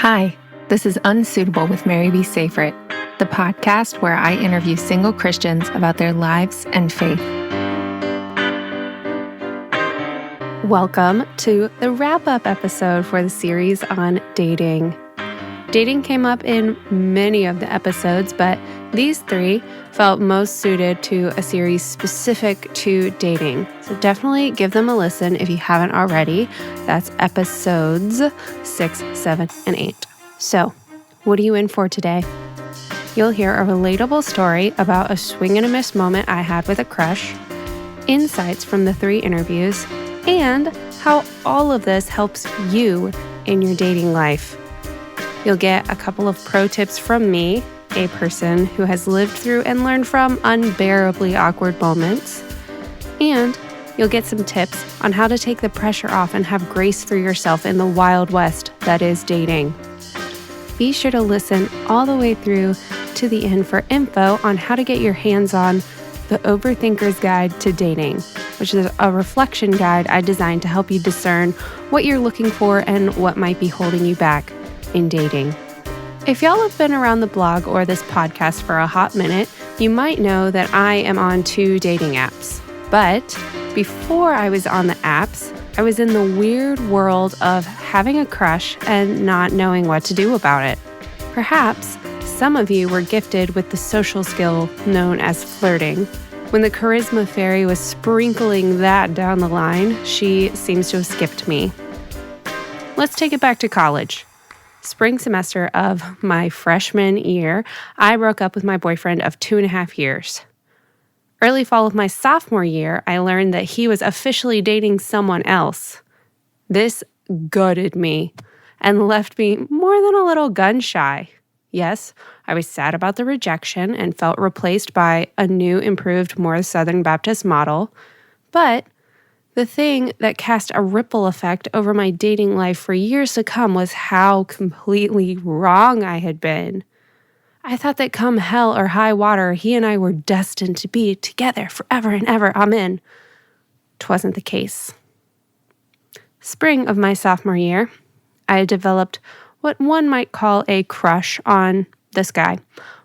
Hi, this is Unsuitable with Mary B. Safrit, the podcast where I interview single Christians about their lives and faith. Welcome to the wrap-up episode for the series on dating. Dating came up in many of the episodes, but these three felt most suited to a series specific to dating. So definitely give them a listen if you haven't already. That's episodes 6, 7, and 8. So, what are you in for today? You'll hear a relatable story about a swing and a miss moment I had with a crush, insights from the 3 interviews, and how all of this helps you in your dating life. You'll get a couple of pro tips from me, a person who has lived through and learned from unbearably awkward moments. And you'll get some tips on how to take the pressure off and have grace for yourself in the wild west that is dating. Be sure to listen all the way through to the end for info on how to get your hands on the Overthinker's Guide to Dating, which is a reflection guide I designed to help you discern what you're looking for and what might be holding you back in dating. If y'all have been around the blog or this podcast for a hot minute, you might know that I am on 2 dating apps. But before I was on the apps, I was in the weird world of having a crush and not knowing what to do about it. Perhaps some of you were gifted with the social skill known as flirting. When the charisma fairy was sprinkling that down the line, she seems to have skipped me. Let's take it back to college. Spring semester of my freshman year, I broke up with my boyfriend of 2.5 years. Early fall of my sophomore year, I learned that he was officially dating someone else. This gutted me and left me more than a little gun-shy. Yes, I was sad about the rejection and felt replaced by a new, improved, more Southern Baptist model, but the thing that cast a ripple effect over my dating life for years to come was how completely wrong I had been. I thought that come hell or high water, he and I were destined to be together forever and ever. Amen. 'Twasn't the case. Spring of my sophomore year, I had developed what one might call a crush on this guy.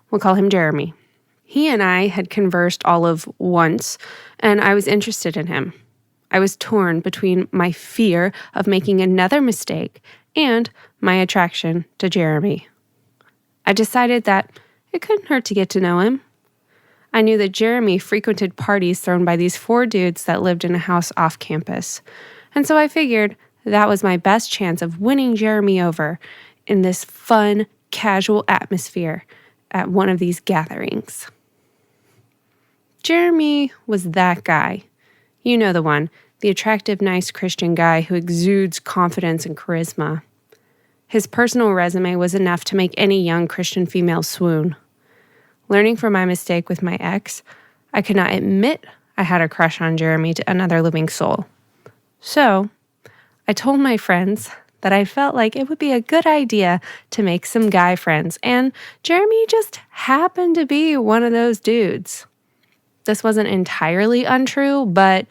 We'll call him Jeremy. He and I had conversed all of once, and I was interested in him. I was torn between my fear of making another mistake and my attraction to Jeremy. I decided that it couldn't hurt to get to know him. I knew that Jeremy frequented parties thrown by these 4 dudes that lived in a house off campus, and so I figured that was my best chance of winning Jeremy over in this fun, casual atmosphere at one of these gatherings. Jeremy was that guy. You know the one, the attractive, nice Christian guy who exudes confidence and charisma. His personal resume was enough to make any young Christian female swoon. Learning from my mistake with my ex, I could not admit I had a crush on Jeremy to another living soul. So, I told my friends that I felt like it would be a good idea to make some guy friends, and Jeremy just happened to be one of those dudes. This wasn't entirely untrue, but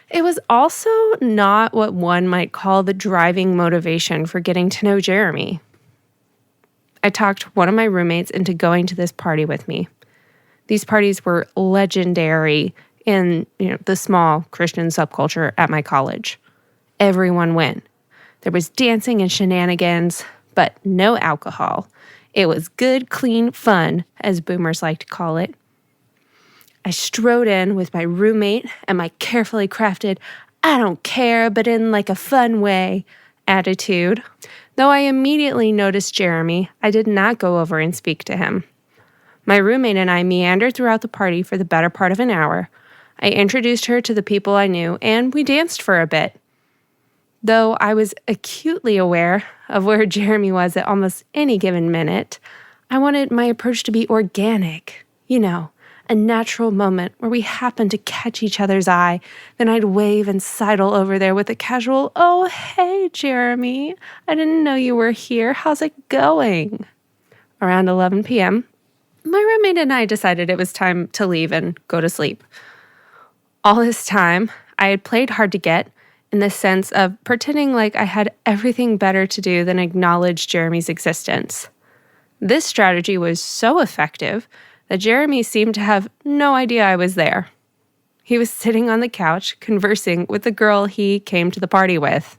it was also not what one might call the driving motivation for getting to know Jeremy. I talked one of my roommates into going to this party with me. These parties were legendary in, the small Christian subculture at my college. Everyone went. There was dancing and shenanigans, but no alcohol. It was good, clean fun, as boomers like to call it. I strode in with my roommate and my carefully crafted, I don't care, but in like a fun way attitude. Though I immediately noticed Jeremy, I did not go over and speak to him. My roommate and I meandered throughout the party for the better part of an hour. I introduced her to the people I knew, and we danced for a bit. Though I was acutely aware of where Jeremy was at almost any given minute, I wanted my approach to be organic, a natural moment where we happened to catch each other's eye. Then I'd wave and sidle over there with a casual, "Oh, hey, Jeremy. I didn't know you were here. How's it going?" Around 11 p.m., my roommate and I decided it was time to leave and go to sleep. All this time, I had played hard to get in the sense of pretending like I had everything better to do than acknowledge Jeremy's existence. This strategy was so effective that Jeremy seemed to have no idea I was there. He was sitting on the couch conversing with the girl he came to the party with.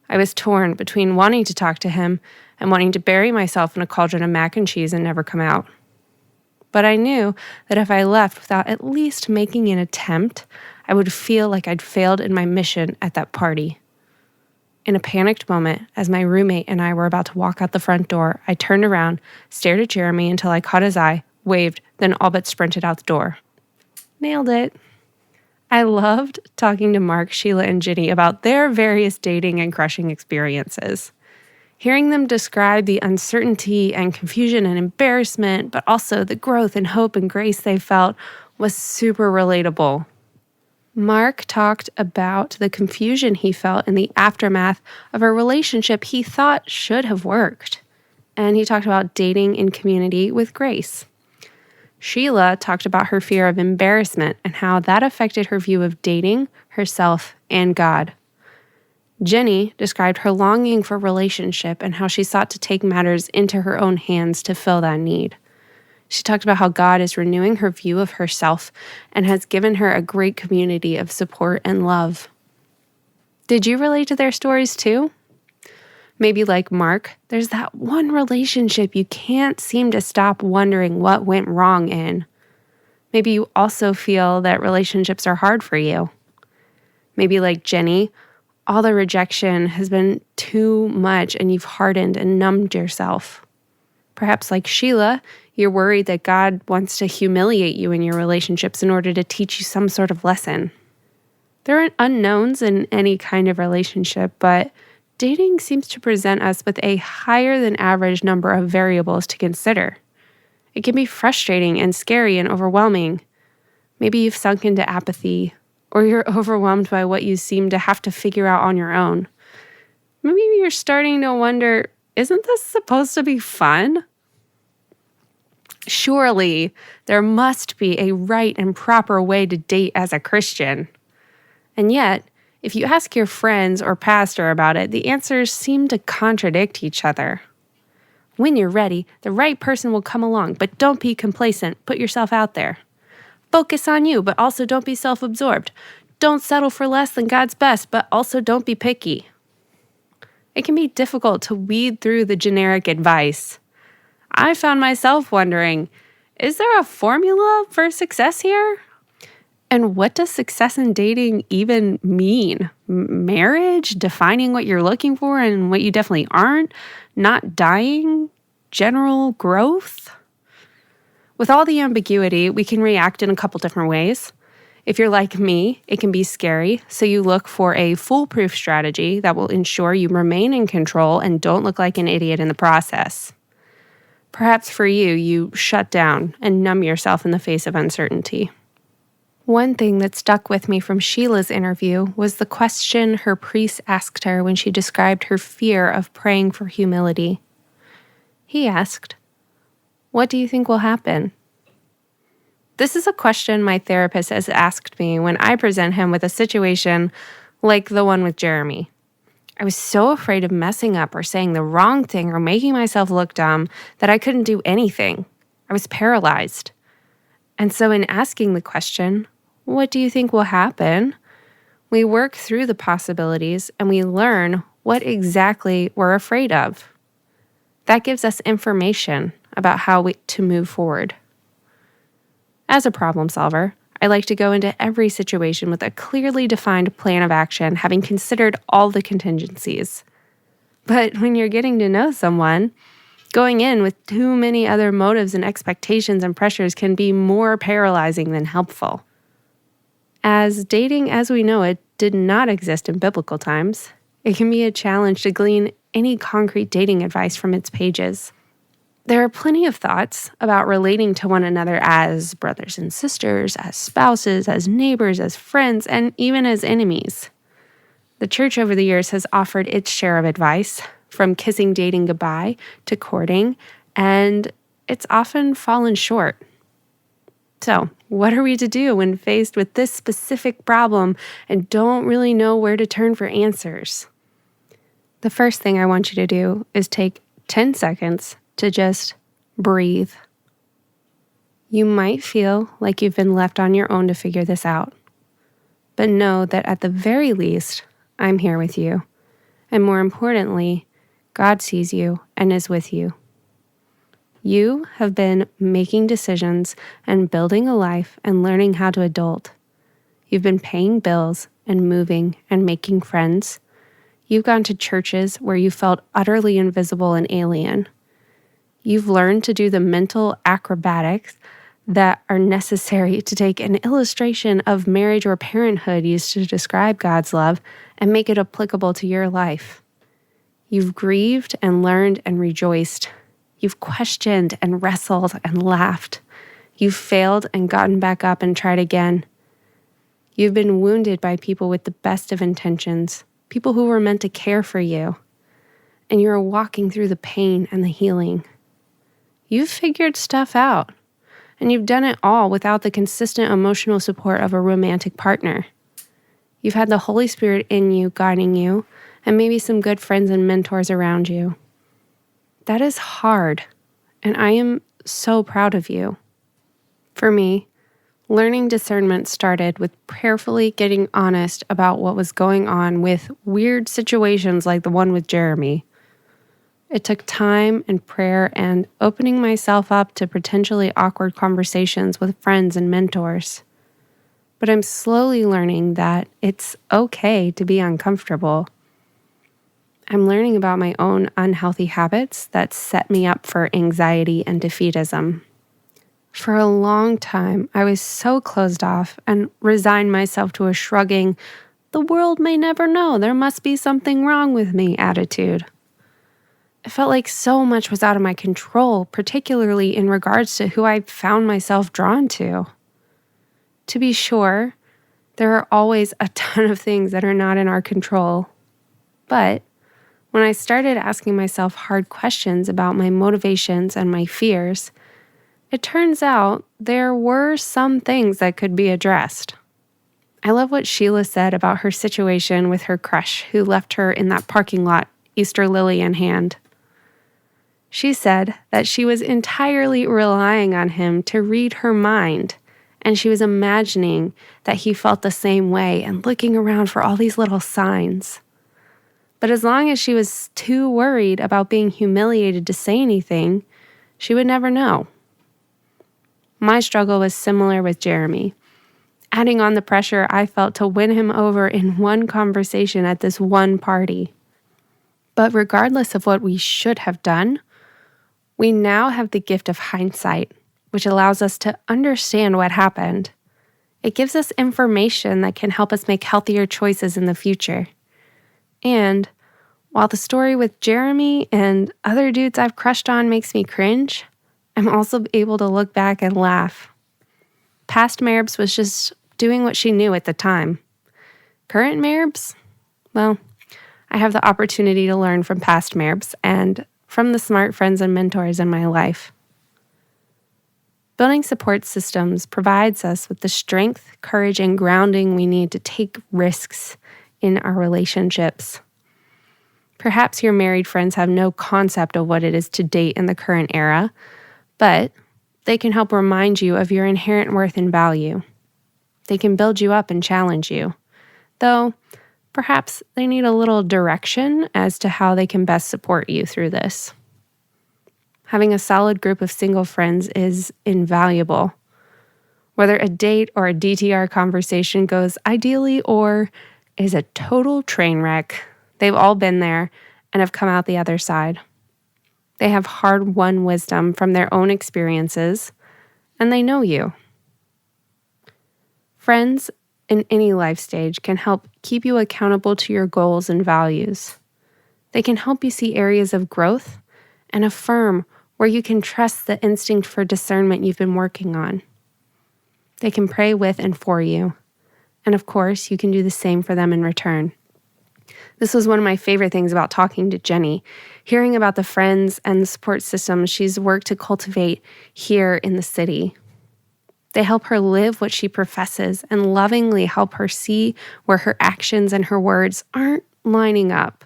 I was torn between wanting to talk to him and wanting to bury myself in a cauldron of mac and cheese and never come out. But I knew that if I left without at least making an attempt, I would feel like I'd failed in my mission at that party. In a panicked moment, as my roommate and I were about to walk out the front door, I turned around, stared at Jeremy until I caught his eye, waved, then all but sprinted out the door. Nailed it. I loved talking to Mark, Sheila, and Ginny about their various dating and crushing experiences. Hearing them describe the uncertainty and confusion and embarrassment, but also the growth and hope and grace they felt, was super relatable. Mark talked about the confusion he felt in the aftermath of a relationship he thought should have worked. And he talked about dating in community with grace. Sheila talked about her fear of embarrassment and how that affected her view of dating, herself, and God. Jenny described her longing for relationship and how she sought to take matters into her own hands to fill that need. She talked about how God is renewing her view of herself and has given her a great community of support and love. Did you relate to their stories too? Maybe like Mark, there's that one relationship you can't seem to stop wondering what went wrong in. Maybe you also feel that relationships are hard for you. Maybe like Jenny, all the rejection has been too much and you've hardened and numbed yourself. Perhaps like Sheila, you're worried that God wants to humiliate you in your relationships in order to teach you some sort of lesson. There aren't unknowns in any kind of relationship, but dating seems to present us with a higher than average number of variables to consider. It can be frustrating and scary and overwhelming. Maybe you've sunk into apathy, or you're overwhelmed by what you seem to have to figure out on your own. Maybe you're starting to wonder, isn't this supposed to be fun? Surely there must be a right and proper way to date as a Christian. And yet, if you ask your friends or pastor about it, the answers seem to contradict each other. When you're ready, the right person will come along, but don't be complacent. Put yourself out there. Focus on you, but also don't be self-absorbed. Don't settle for less than God's best, but also don't be picky. It can be difficult to weed through the generic advice. I found myself wondering, is there a formula for success here? And what does success in dating even mean? Marriage? Defining what you're looking for and what you definitely aren't? Not dying? General growth? With all the ambiguity, we can react in a couple different ways. If you're like me, it can be scary, so you look for a foolproof strategy that will ensure you remain in control and don't look like an idiot in the process. Perhaps for you, you shut down and numb yourself in the face of uncertainty. One thing that stuck with me from Sheila's interview was the question her priest asked her when she described her fear of praying for humility. He asked, "What do you think will happen?" This is a question my therapist has asked me when I present him with a situation like the one with Jeremy. I was so afraid of messing up or saying the wrong thing or making myself look dumb that I couldn't do anything. I was paralyzed. And so in asking the question, "What do you think will happen?" we work through the possibilities and we learn what exactly we're afraid of. That gives us information about how to move forward. As a problem solver, I like to go into every situation with a clearly defined plan of action, having considered all the contingencies. But when you're getting to know someone, going in with too many other motives and expectations and pressures can be more paralyzing than helpful. As dating as we know it did not exist in biblical times, it can be a challenge to glean any concrete dating advice from its pages. There are plenty of thoughts about relating to one another as brothers and sisters, as spouses, as neighbors, as friends, and even as enemies. The church over the years has offered its share of advice, from kissing dating goodbye to courting, and it's often fallen short. So, What are we to do when faced with this specific problem and don't really know where to turn for answers? The first thing I want you to do is take 10 seconds to just breathe. You might feel like you've been left on your own to figure this out, but know that at the very least, I'm here with you. And more importantly, God sees you and is with you. You have been making decisions and building a life and learning how to adult. You've been paying bills and moving and making friends. You've gone to churches where you felt utterly invisible and alien. You've learned to do the mental acrobatics that are necessary to take an illustration of marriage or parenthood used to describe God's love and make it applicable to your life. You've grieved and learned and rejoiced. You've questioned and wrestled and laughed. You've failed and gotten back up and tried again. You've been wounded by people with the best of intentions, people who were meant to care for you, and you're walking through the pain and the healing. You've figured stuff out, and you've done it all without the consistent emotional support of a romantic partner. You've had the Holy Spirit in you, guiding you, and maybe some good friends and mentors around you. That is hard, and I am so proud of you. For me, learning discernment started with prayerfully getting honest about what was going on with weird situations like the one with Jeremy. It took time and prayer and opening myself up to potentially awkward conversations with friends and mentors. But I'm slowly learning that it's okay to be uncomfortable. I'm learning about my own unhealthy habits that set me up for anxiety and defeatism. For a long time, I was so closed off and resigned myself to a shrugging, the world may never know, there must be something wrong with me attitude. It felt like so much was out of my control, particularly in regards to who I found myself drawn to. To be sure, there are always a ton of things that are not in our control. But when I started asking myself hard questions about my motivations and my fears, it turns out there were some things that could be addressed. I love what Sheila said about her situation with her crush who left her in that parking lot, Easter lily in hand. She said that she was entirely relying on him to read her mind, and she was imagining that he felt the same way and looking around for all these little signs. But as long as she was too worried about being humiliated to say anything, she would never know. My struggle was similar with Jeremy, adding on the pressure I felt to win him over in one conversation at this one party. But regardless of what we should have done, we now have the gift of hindsight, which allows us to understand what happened. It gives us information that can help us make healthier choices in the future. And while the story with Jeremy and other dudes I've crushed on makes me cringe, I'm also able to look back and laugh. Past Maribs was just doing what she knew at the time. Current Maribs? Well, I have the opportunity to learn from past Maribs and from the smart friends and mentors in my life. Building support systems provides us with the strength, courage, and grounding we need to take risks in our relationships. Perhaps your married friends have no concept of what it is to date in the current era, but they can help remind you of your inherent worth and value. They can build you up and challenge you, though perhaps they need a little direction as to how they can best support you through this. Having a solid group of single friends is invaluable. Whether a date or a DTR conversation goes ideally or is a total train wreck, they've all been there and have come out the other side. They have hard-won wisdom from their own experiences, and they know you. Friends in any life stage can help keep you accountable to your goals and values. They can help you see areas of growth and affirm where you can trust the instinct for discernment you've been working on. They can pray with and for you. And of course, you can do the same for them in return. This was one of my favorite things about talking to Jenny, hearing about the friends and the support systems she's worked to cultivate here in the city. They help her live what she professes and lovingly help her see where her actions and her words aren't lining up.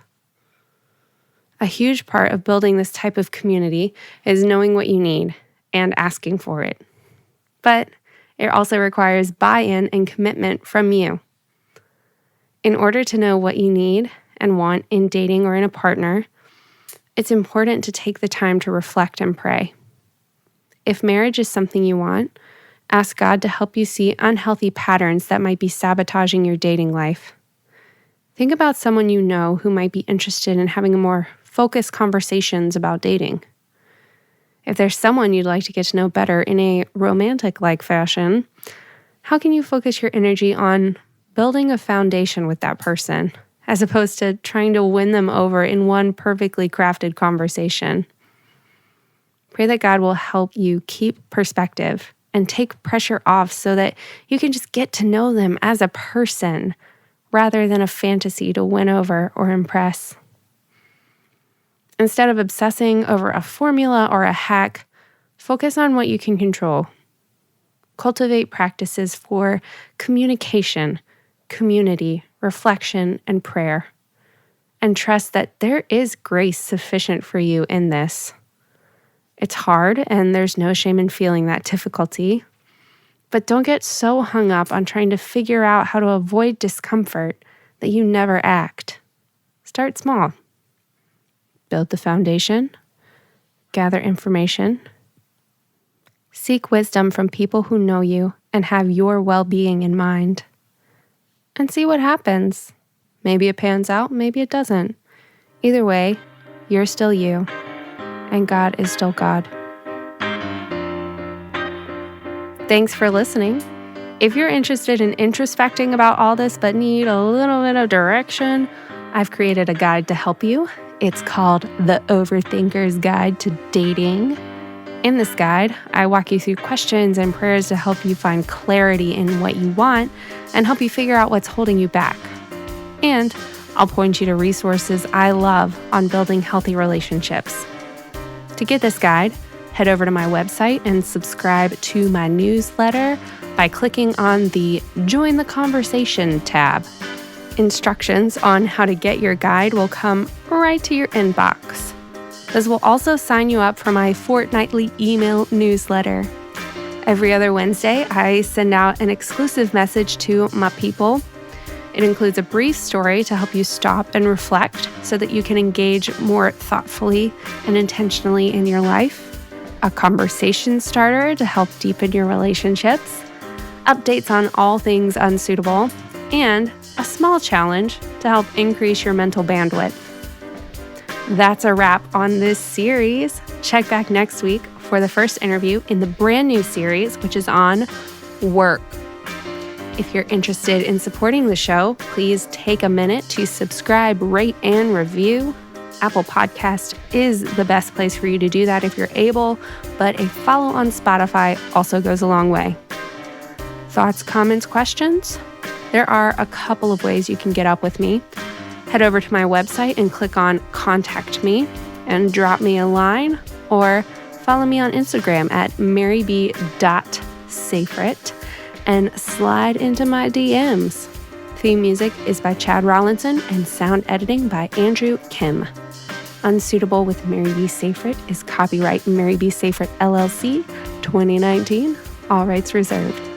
A huge part of building this type of community is knowing what you need and asking for it. But it also requires buy-in and commitment from you. In order to know what you need and want in dating or in a partner, it's important to take the time to reflect and pray. If marriage is something you want, ask God to help you see unhealthy patterns that might be sabotaging your dating life. Think about someone you know who might be interested in having more focused conversations about dating. If there's someone you'd like to get to know better in a romantic-like fashion, how can you focus your energy on building a foundation with that person, as opposed to trying to win them over in one perfectly crafted conversation? Pray that God will help you keep perspective and take pressure off so that you can just get to know them as a person rather than a fantasy to win over or impress. Instead of obsessing over a formula or a hack, focus on what you can control. Cultivate practices for communication, community, reflection, and prayer. And trust that there is grace sufficient for you in this. It's hard, and there's no shame in feeling that difficulty. But don't get so hung up on trying to figure out how to avoid discomfort that you never act. Start small. Build the foundation. Gather information. Seek wisdom from people who know you and have your well-being in mind. And see what happens. Maybe it pans out, maybe it doesn't. Either way, you're still you. And God is still God. Thanks for listening. If you're interested in introspecting about all this but need a little bit of direction, I've created a guide to help you. It's called The Overthinker's Guide to Dating. In this guide, I walk you through questions and prayers to help you find clarity in what you want and help you figure out what's holding you back. And I'll point you to resources I love on building healthy relationships. To get this guide, head over to my website and subscribe to my newsletter by clicking on the Join the Conversation tab. Instructions on how to get your guide will come right to your inbox. This will also sign you up for my fortnightly email newsletter. Every other Wednesday, I send out an exclusive message to my people. It includes a brief story to help you stop and reflect so that you can engage more thoughtfully and intentionally in your life, a conversation starter to help deepen your relationships, updates on all things unsuitable, and a small challenge to help increase your mental bandwidth. That's a wrap on this series. Check back next week for the first interview in the brand new series, which is on work. If you're interested in supporting the show, please take a minute to subscribe, rate, and review. Apple Podcast is the best place for you to do that if you're able, but a follow on Spotify also goes a long way. Thoughts, comments, questions? There are a couple of ways you can get up with me. Head over to my website and click on Contact Me and drop me a line, or follow me on Instagram at maryb.safrit and slide into my DMs. Theme music is by Chad Rollinson and sound editing by Andrew Kim. Unsuitable with Mary B. Safrit is copyright Mary B. Safrit LLC 2019. All rights reserved.